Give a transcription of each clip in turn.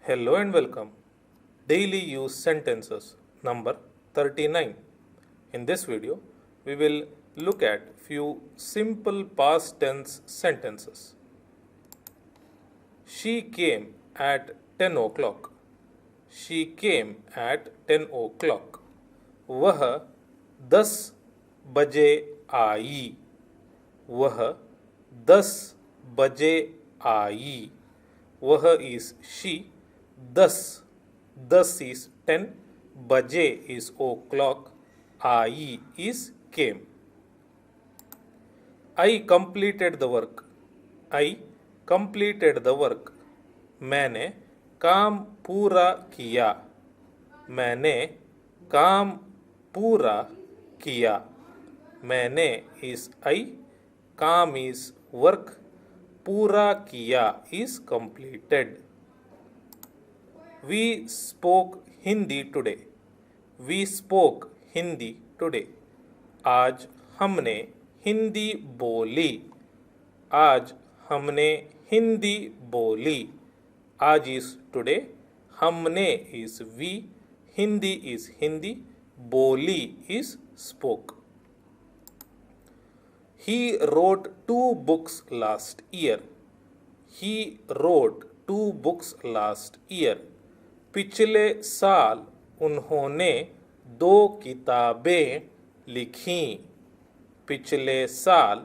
Hello and welcome. Daily use sentences number 39. In this video, we will look at few simple past tense sentences. She came at 10 o'clock. She came at 10 o'clock. वह 10 बजे आई. वह 10 बजे आई. वह is she. 10 is 10, बजे is o'clock, I is came. I completed the work. I completed the work. मैंने काम पूरा किया. मैंने काम पूरा किया. मैंने is I, काम is work, पूरा किया is completed. We spoke Hindi today. We spoke Hindi today. आज हमने हिंदी बोली. आज हमने हिंदी बोली. आज is today. हमने is we. Hindi is Hindi. बोली is spoke. He wrote 2 books last year. He wrote 2 books last year. पिछले साल उन्होंने 2 किताबें लिखीं. पिछले साल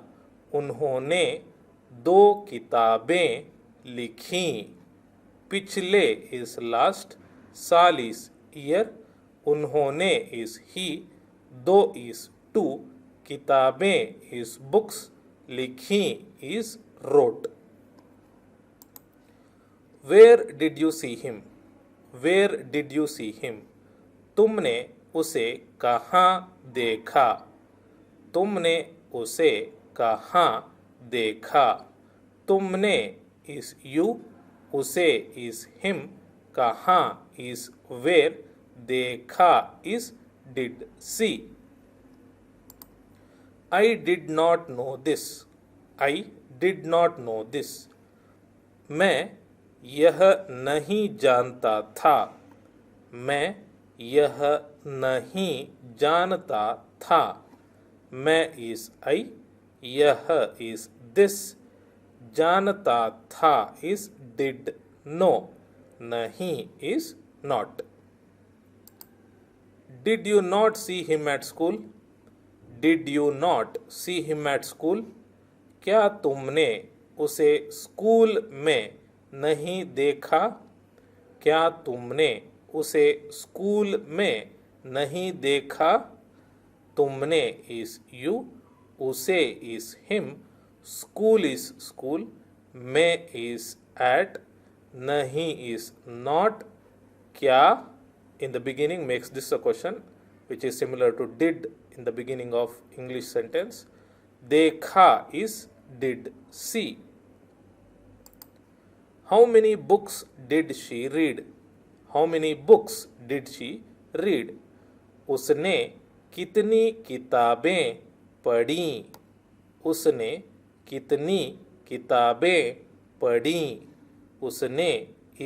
उन्होंने 2 किताबें लिखीं. पिछले is last, साल is year, उन्होंने is he, 2 is 2, किताबें is books, लिखीं is wrote. Where did you see him? Where did you see him? तुमने उसे कहाँ देखा? तुमने उसे कहाँ देखा? तुमने is you, उसे is him, कहाँ is where, देखा is did see. I did not know this. I did not know this. मैं यह नहीं जानता था. मैं यह नहीं जानता था. मैं is I, यह is this, जानता था is did know, नहीं is not. Did you not see him at school? Did you not see him at school? क्या तुमने उसे स्कूल में नहीं देखा? क्या तुमने उसे स्कूल में नहीं देखा? तुमने is you, उसे is him, school is school, में is at, नहीं is not. क्या in the beginning makes this a question which is similar to did in the beginning of English sentence. देखा is did see. How many books did she read? How many books did she read? उसने कितनी किताबें पढ़ीं? उसने कितनी किताबें पढ़ीं? उसने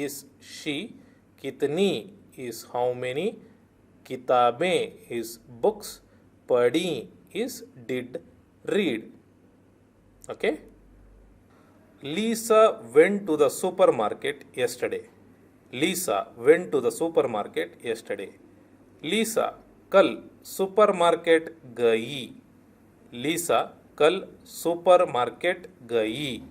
is she, कितनी is how many, किताबें is books, पढ़ीं is did read. Okay? Lisa went to the supermarket yesterday. Lisa went to the supermarket yesterday. Lisa कल सुपरमार्केट गई. Lisa कल सुपरमार्केट गई.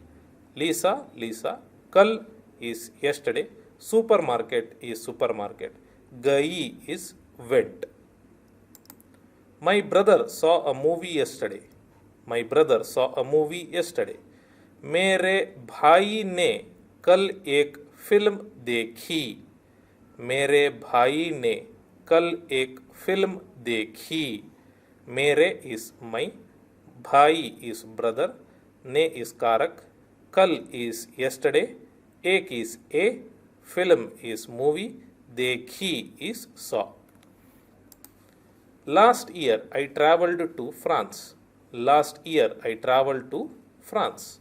Lisa कल is yesterday. Supermarket is supermarket. गई is went. My brother saw a movie yesterday. My brother saw a movie yesterday. मेरे भाई ने कल एक फिल्म देखी. मेरे भाई ने कल एक फिल्म देखी. मेरे is my, भाई is brother, ने is कारक, कल is yesterday, एक is a, film is movie, देखी is saw. Last year I traveled to France. Last year I traveled to France.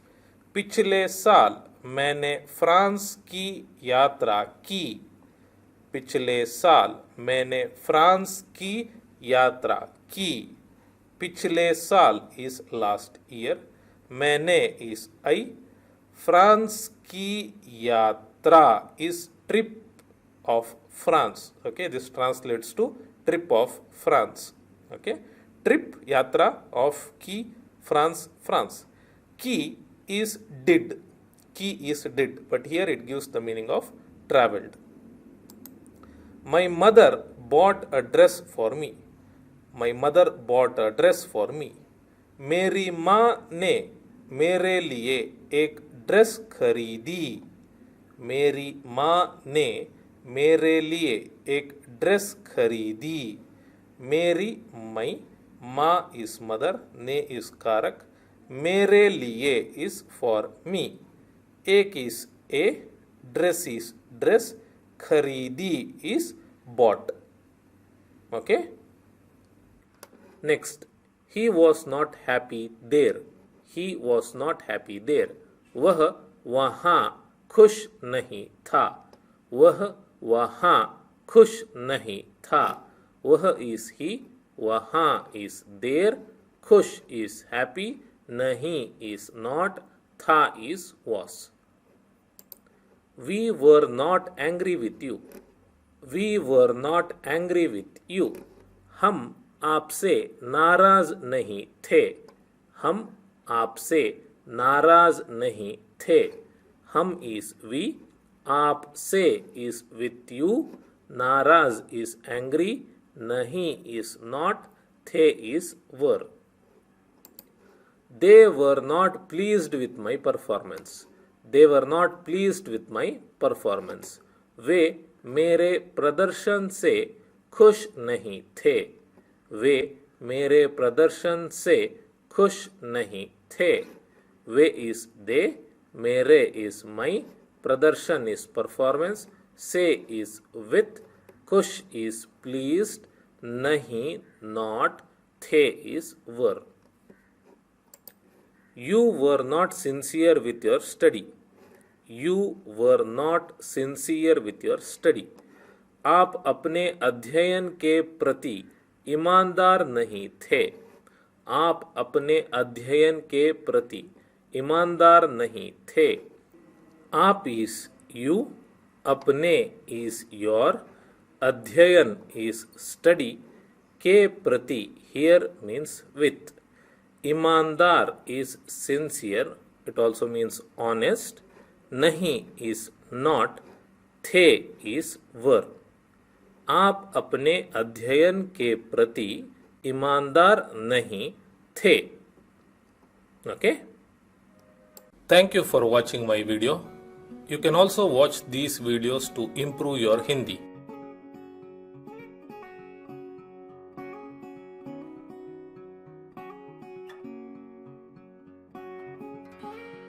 पिछले साल मैंने फ्रांस की यात्रा की। पिछले साल मैंने फ्रांस की यात्रा की। पिछले साल इज लास्ट ईयर, मैंने इज आई, फ्रांस की यात्रा is trip of France. Okay, this translates to trip of France. Okay, trip yatra of की France, France. Ki is did. Ki is did, but here it gives the meaning of traveled. My mother bought a dress for me. My mother bought a dress for me. मेरी माँ ने मेरे लिए एक dress खरीदी। मेरी माँ ने मेरे लिए एक ड्रेस खरीदी। मेरी मई, माँ इस मदर, ने इस कारक, मेरे लिए इस फॉर मी, एक इस ए, ड्रेस इस ड्रेस, खरीदी is bought. Okay, next, he was not happy there. He was not happy there, वह वहाँ खुश नहीं था। वह वहाँ खुश नहीं था। वह इज ही, वहाँ इज देर, खुश इज हैप्पी, नहीं इज नॉट, था is was. We were not angry with you. We were not angry with you, हम आपसे नाराज नहीं थे। हम आपसे नाराज नहीं थे। हम इज वी, आप से इज विथ यू, नाराज इज एंग्री, नहीं इज नॉट, थे is were. They were not pleased with my performance. They were not pleased with my performance, वे मेरे प्रदर्शन से खुश नहीं थे। वे मेरे प्रदर्शन से खुश नहीं थे। वे इज दे, मेरे इज माई, प्रदर्शन is performance, say is with, खुश is pleased, नहीं not, थे is were. You were not sincere with your study. You were not sincere with your study. आप अपने अध्ययन के प्रति ईमानदार नहीं थे। आप अपने अध्ययन के प्रति ईमानदार नहीं थे। आप इज यू, अपने इज योर, अध्ययन इज स्टडी, के प्रति हियर मीन्स विथ, ईमानदार is sincere, it also means honest, नहीं इज नॉट, थे इज वर। आप अपने अध्ययन के प्रति ईमानदार नहीं थे। Okay, thank you for watching my video. You can also watch these videos to improve your Hindi.